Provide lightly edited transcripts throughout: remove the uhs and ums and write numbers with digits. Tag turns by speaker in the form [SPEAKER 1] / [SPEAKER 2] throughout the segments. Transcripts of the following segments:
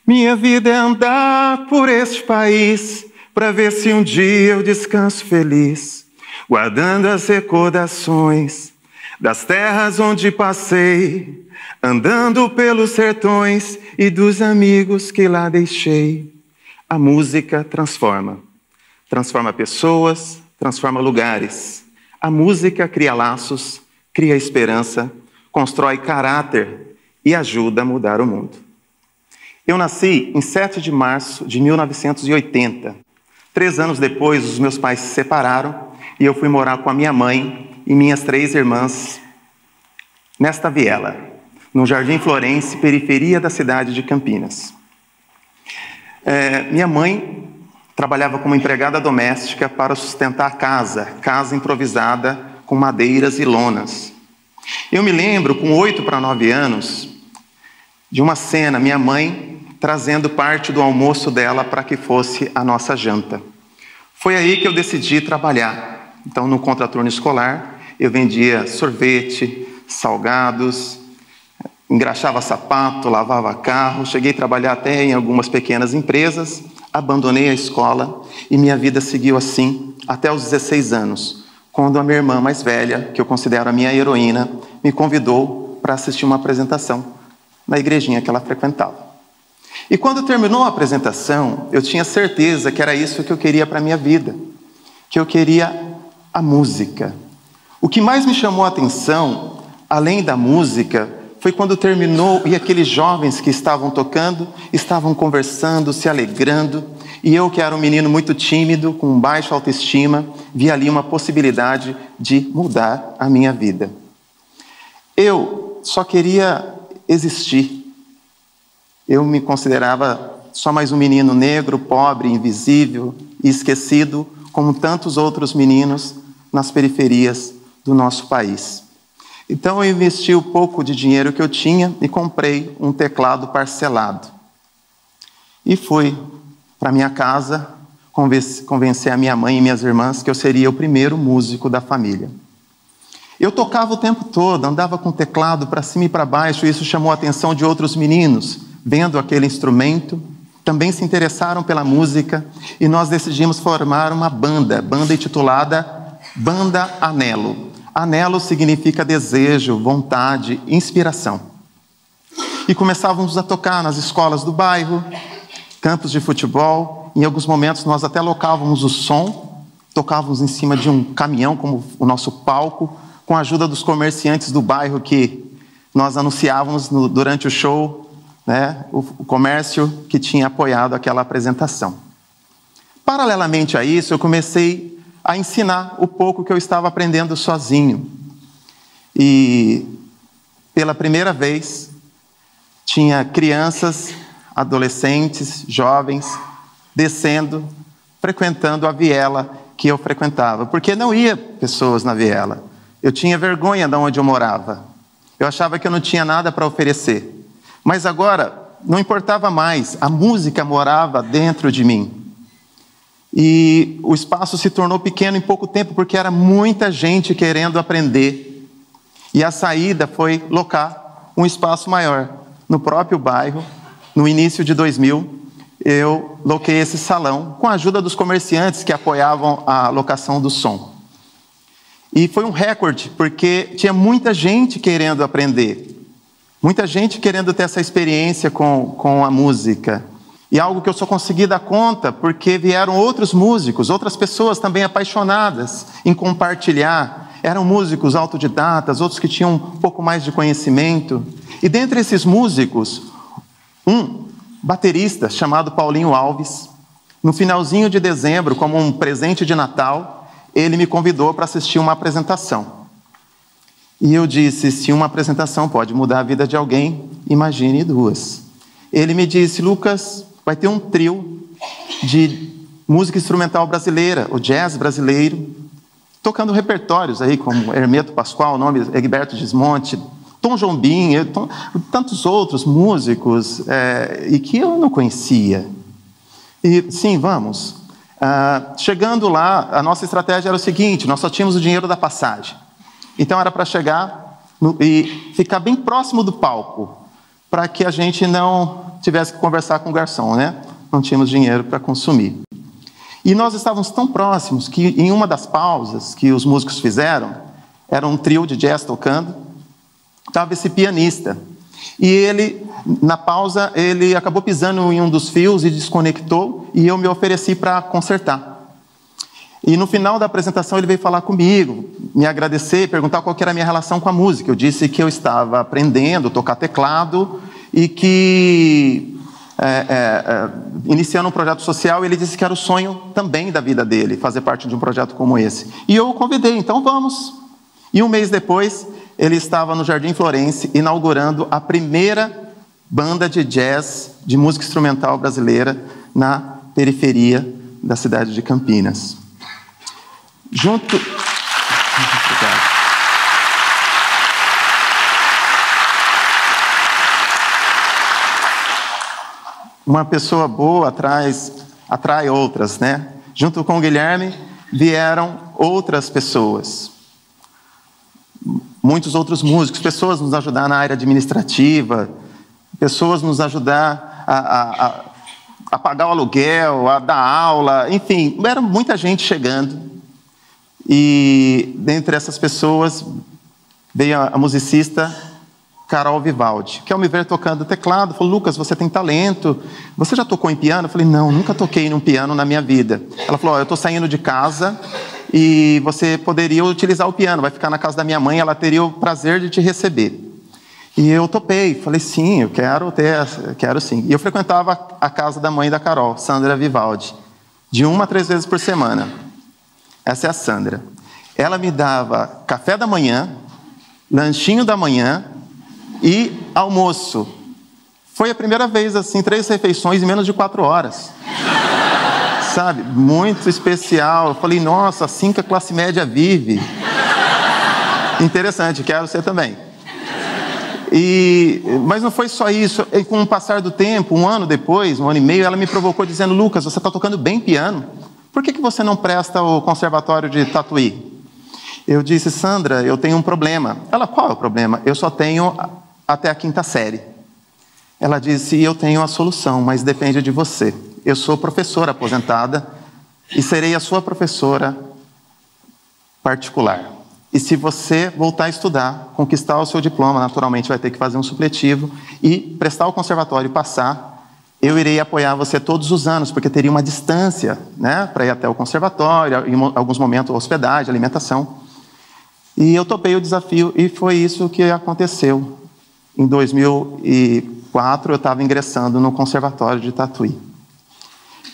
[SPEAKER 1] Minha vida é andar por este país, para ver se um dia eu descanso feliz, guardando as recordações das terras onde passei, andando pelos sertões e dos amigos que lá deixei. A música transforma pessoas, transforma lugares. A música cria laços, cria esperança, constrói caráter e ajuda a mudar o mundo. Eu nasci em 7 de março de 1980. 3 anos depois, os meus pais se separaram e eu fui morar com a minha mãe e minhas 3 irmãs nesta viela, no Jardim Florense, periferia da cidade de Campinas. Minha mãe trabalhava como empregada doméstica para sustentar a casa improvisada com madeiras e lonas. Eu me lembro, com 8 para 9 anos, de uma cena, minha mãe trazendo parte do almoço dela para que fosse a nossa janta. Foi aí que eu decidi trabalhar. Então, no contraturno escolar, eu vendia sorvete, salgados, engraxava sapato, lavava carro, cheguei a trabalhar até em algumas pequenas empresas, abandonei a escola e minha vida seguiu assim até os 16 anos, quando a minha irmã mais velha, que eu considero a minha heroína, me convidou para assistir uma apresentação na igrejinha que ela frequentava. E quando terminou a apresentação, eu tinha certeza que era isso que eu queria para a minha vida, que eu queria a música. O que mais me chamou a atenção, além da música, foi quando terminou e aqueles jovens que estavam tocando, estavam conversando, se alegrando, e eu, que era um menino muito tímido, com baixa autoestima, vi ali uma possibilidade de mudar a minha vida. Eu só queria existir. Eu me considerava só mais um menino negro, pobre, invisível e esquecido, como tantos outros meninos nas periferias do nosso país. Então eu investi o pouco de dinheiro que eu tinha e comprei um teclado parcelado. E fui para minha casa convencer a minha mãe e minhas irmãs que eu seria o primeiro músico da família. Eu tocava o tempo todo, andava com o teclado para cima e para baixo, e isso chamou a atenção de outros meninos, vendo aquele instrumento, também se interessaram pela música, e nós decidimos formar uma banda intitulada Banda Anelo. Anelo significa desejo, vontade, inspiração. E começávamos a tocar nas escolas do bairro, campos de futebol. Em alguns momentos nós até locávamos o som, tocávamos em cima de um caminhão como o nosso palco, com a ajuda dos comerciantes do bairro que nós anunciávamos durante o show, né, o comércio que tinha apoiado aquela apresentação. Paralelamente a isso, eu comecei a ensinar o pouco que eu estava aprendendo sozinho. E, pela primeira vez, tinha crianças, adolescentes, jovens, descendo, frequentando a viela que eu frequentava. Porque não ia pessoas na viela. Eu tinha vergonha de onde eu morava. Eu achava que eu não tinha nada para oferecer. Mas agora, não importava mais, a música morava dentro de mim. E o espaço se tornou pequeno em pouco tempo, porque era muita gente querendo aprender. E a saída foi locar um espaço maior. No próprio bairro, no início de 2000, eu loquei esse salão, com a ajuda dos comerciantes que apoiavam a locação do som. E foi um recorde, porque tinha muita gente querendo aprender. Muita gente querendo ter essa experiência com a música. E algo que eu só consegui dar conta porque vieram outros músicos, outras pessoas também apaixonadas em compartilhar. Eram músicos autodidatas, outros que tinham um pouco mais de conhecimento. E dentre esses músicos, um baterista chamado Paulinho Alves, no finalzinho de dezembro, como um presente de Natal, ele me convidou para assistir uma apresentação. E eu disse, se uma apresentação pode mudar a vida de alguém, imagine 2. Ele me disse, Lucas, vai ter um trio de música instrumental brasileira, o jazz brasileiro, tocando repertórios aí, como Hermeto Pascoal, o nome Egberto Gismonti, Tom Jobim, tantos outros músicos, e que eu não conhecia. E sim, vamos. Chegando lá, a nossa estratégia era o seguinte, nós só tínhamos o dinheiro da passagem. Então era para chegar e ficar bem próximo do palco, para que a gente não tivesse que conversar com o garçom, né? Não tínhamos dinheiro para consumir. E nós estávamos tão próximos que em uma das pausas que os músicos fizeram, era um trio de jazz tocando, estava esse pianista. E ele, na pausa, ele acabou pisando em um dos fios e desconectou, e eu me ofereci para consertar. E no final da apresentação ele veio falar comigo, me agradecer, perguntar qual que era a minha relação com a música. Eu disse que eu estava aprendendo a tocar teclado e que, iniciando um projeto social, ele disse que era o sonho também da vida dele, fazer parte de um projeto como esse. E eu o convidei, então vamos. E um mês depois, ele estava no Jardim Florence, inaugurando a primeira banda de jazz, de música instrumental brasileira, na periferia da cidade de Campinas. Junto... Uma pessoa boa atrai outras, né? Junto com o Guilherme vieram outras pessoas. Muitos outros músicos, pessoas nos ajudar na área administrativa, pessoas nos ajudar a pagar o aluguel, a dar aula, enfim, era muita gente chegando. E dentre essas pessoas veio a musicista Carol Vivaldi, que ao me ver tocando teclado, falou: Lucas, você tem talento, você já tocou em piano? Eu falei: não, nunca toquei num piano na minha vida. Ela falou: eu estou saindo de casa e você poderia utilizar o piano, vai ficar na casa da minha mãe, ela teria o prazer de te receber. E eu topei, falei: sim, eu quero sim. E eu frequentava a casa da mãe da Carol, Sandra Vivaldi, de 1 a 3 vezes por semana. Essa é a Sandra. Ela me dava café da manhã, lanchinho da manhã e almoço. Foi a primeira vez, assim, 3 refeições em menos de 4 horas. Sabe? Muito especial. Eu falei: nossa, assim que a classe média vive. Interessante, quero ser também. Mas não foi só isso. E com o passar do tempo, 1 ano depois, 1 ano e meio, ela me provocou dizendo: Lucas, você está tocando bem piano. Por que você não presta o conservatório de Tatuí? Eu disse: Sandra, eu tenho um problema. Ela: qual é o problema? Eu só tenho até a 5ª série. Ela disse: eu tenho a solução, mas depende de você. Eu sou professora aposentada e serei a sua professora particular. E se você voltar a estudar, conquistar o seu diploma, naturalmente vai ter que fazer um supletivo e prestar o conservatório e passar, eu irei apoiar você todos os anos, porque teria uma distância, né, para ir até o conservatório, em alguns momentos hospedagem, alimentação. E eu topei o desafio e foi isso que aconteceu. Em 2004, eu estava ingressando no Conservatório de Tatuí,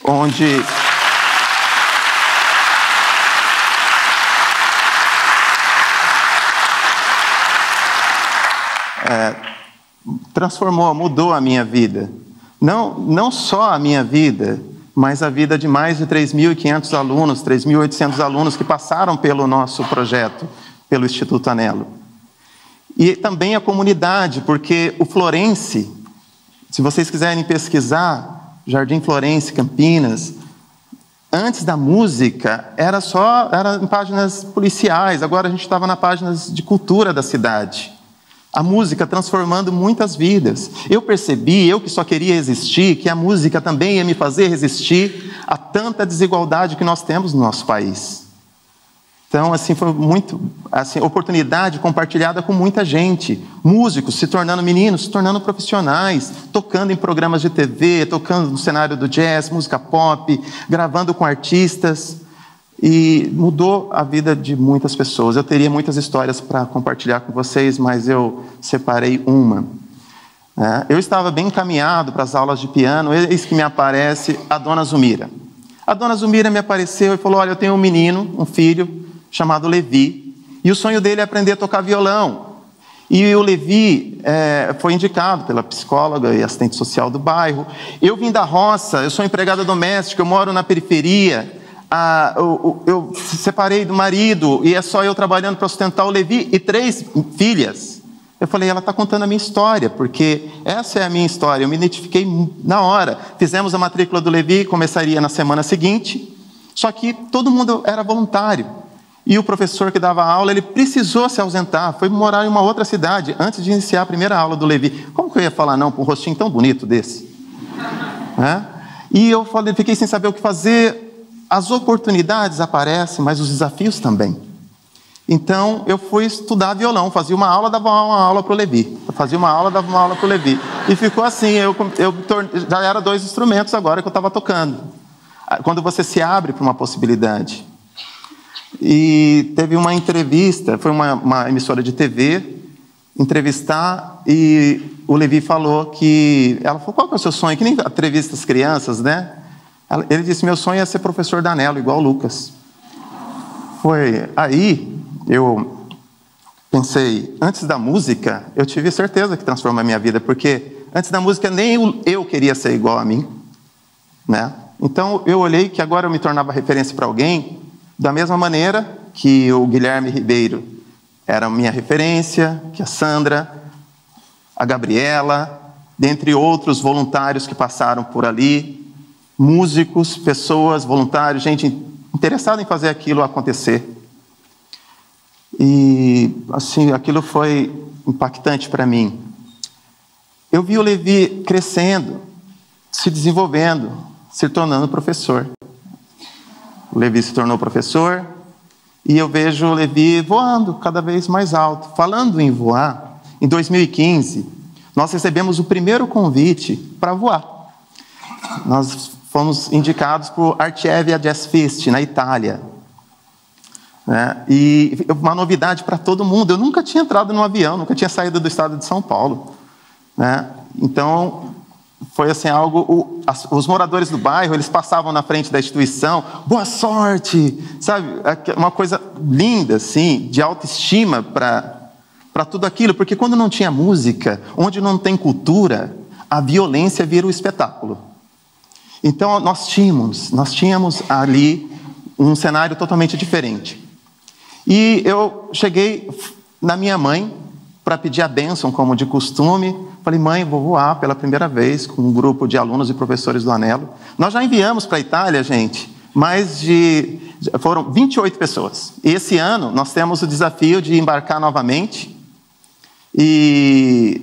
[SPEAKER 1] onde... mudou a minha vida. Não só a minha vida, mas a vida de mais de 3.500 alunos, 3.800 alunos que passaram pelo nosso projeto, pelo Instituto Anelo. E também a comunidade, porque o Florence, se vocês quiserem pesquisar, Jardim Florence, Campinas, antes da música era em páginas policiais, agora a gente estava nas páginas de cultura da cidade. A música transformando muitas vidas. Eu percebi, eu que só queria existir, que a música também ia me fazer resistir a tanta desigualdade que nós temos no nosso país. Então, assim, foi muito, assim, oportunidade compartilhada com muita gente. Músicos se tornando meninos, se tornando profissionais, tocando em programas de TV, tocando no cenário do jazz, música pop, gravando com artistas. E mudou a vida de muitas pessoas. Eu teria muitas histórias para compartilhar com vocês, mas eu separei uma. Eu estava bem encaminhado para as aulas de piano, eis que me aparece a Dona Zumira. A Dona Zumira me apareceu e falou: olha, eu tenho um menino, um filho, chamado Levi, e o sonho dele é aprender a tocar violão. E o Levi foi indicado pela psicóloga e assistente social do bairro. Eu vim da roça, eu sou empregada doméstica, eu moro na periferia. Eu separei do marido e é só eu trabalhando para sustentar o Levi e 3 filhas. Eu falei: ela está contando a minha história, porque essa é a minha história. Eu me identifiquei na hora. Fizemos a matrícula do Levi, começaria na semana seguinte, só que todo mundo era voluntário. E o professor que dava aula, ele precisou se ausentar, foi morar em uma outra cidade, antes de iniciar a primeira aula do Levi. Como que eu ia falar não para um rostinho tão bonito desse? E eu fiquei sem saber o que fazer. As oportunidades aparecem, mas os desafios também. Então, eu fui estudar violão, fazia uma aula, dava uma aula para o Levi. Fazia uma aula, dava uma aula para o Levi. E ficou assim, já era 2 instrumentos agora que eu estava tocando. Quando você se abre para uma possibilidade. E teve uma entrevista, foi uma emissora de TV, entrevistar, e o Levi falou que... Ela falou, qual que é o seu sonho? Que nem entrevista as crianças, né? Ele disse, meu sonho é ser professor da Anelo, igual o Lucas. Foi aí... Eu pensei, antes da música, eu tive certeza que transformou a minha vida, porque antes da música nem eu queria ser igual a mim, né? Então eu olhei que agora eu me tornava referência para alguém, da mesma maneira que o Guilherme Ribeiro era minha referência, que a Sandra, a Gabriela, dentre outros voluntários que passaram por ali, músicos, pessoas, voluntários, gente interessada em fazer aquilo acontecer. E, assim, aquilo foi impactante para mim. Eu vi o Levi crescendo, se desenvolvendo, se tornando professor. O Levi se tornou professor, e eu vejo o Levi voando cada vez mais alto. Falando em voar, em 2015, nós recebemos o primeiro convite para voar. Nós fomos indicados para o Artievia Jazz Fest, na Itália. E uma novidade para todo mundo. Eu nunca tinha entrado num avião, nunca tinha saído do estado de São Paulo, Então foi assim algo. Os moradores do bairro, eles passavam na frente da instituição, boa sorte, sabe? Uma coisa linda, assim, de autoestima para tudo aquilo, porque quando não tinha música, onde não tem cultura, a violência vira o espetáculo. Então nós tínhamos ali um cenário totalmente diferente. E eu cheguei na minha mãe para pedir a bênção, como de costume. Falei, mãe, vou voar pela primeira vez com um grupo de alunos e professores do Anelo. Nós já enviamos para a Itália, gente, foram 28 pessoas. E esse ano nós temos o desafio de embarcar novamente. E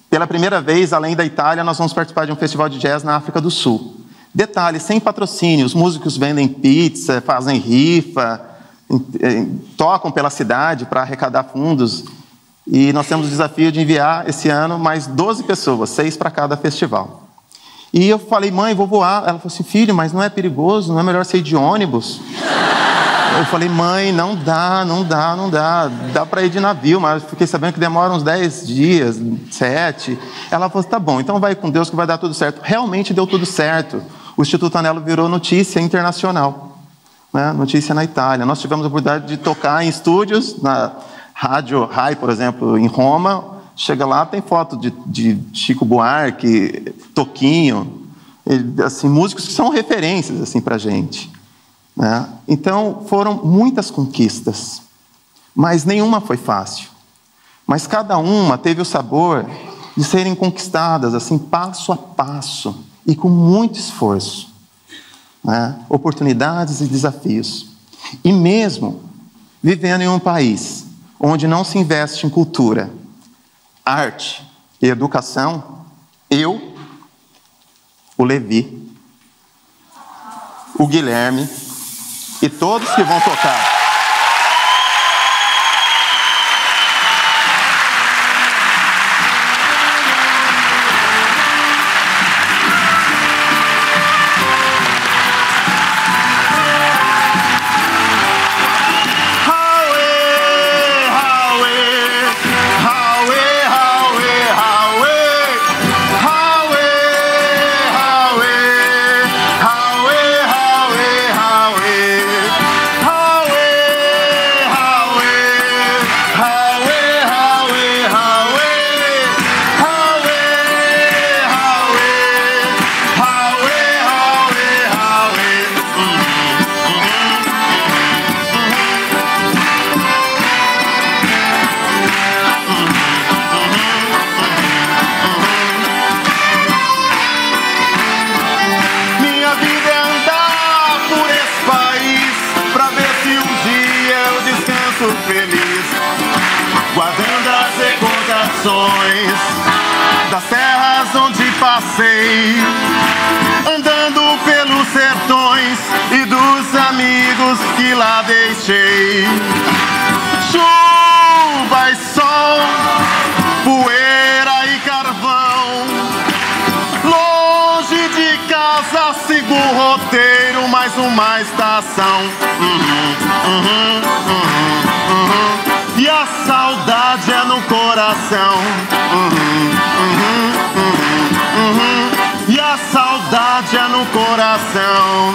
[SPEAKER 1] pela primeira vez, além da Itália, nós vamos participar de um festival de jazz na África do Sul. Detalhe, sem patrocínio, os músicos vendem pizza, fazem rifa, tocam pela cidade para arrecadar fundos, e nós temos o desafio de enviar esse ano mais 12 pessoas, 6 para cada festival. E eu falei, mãe, vou voar. Ela falou assim, filho, mas não é perigoso, não é melhor ser de ônibus? Eu falei, mãe, não dá, dá para ir de navio, mas fiquei sabendo que demora uns 10 dias, 7. Ela falou, tá bom, então vai com Deus que vai dar tudo certo. Realmente deu tudo certo. O Instituto Anelo virou notícia internacional. Notícia na Itália. Nós tivemos a oportunidade de tocar em estúdios, na Rádio Rai, por exemplo, em Roma. Chega lá, tem foto de Chico Buarque, Toquinho, assim, músicos que são referências assim, para a gente. Então, foram muitas conquistas, mas nenhuma foi fácil. Mas cada uma teve o sabor de serem conquistadas assim, passo a passo e com muito esforço. Oportunidades e desafios. E mesmo vivendo em um país onde não se investe em cultura, arte e educação, o Levi, o Guilherme e todos que vão tocar. recordações das terras onde passei, andando pelos sertões e dos amigos que lá deixei. Chuva e sol, poeira e carvão, longe de casa sigo o roteiro, mais uma estação. E a saudade é no coração. E a saudade é no coração.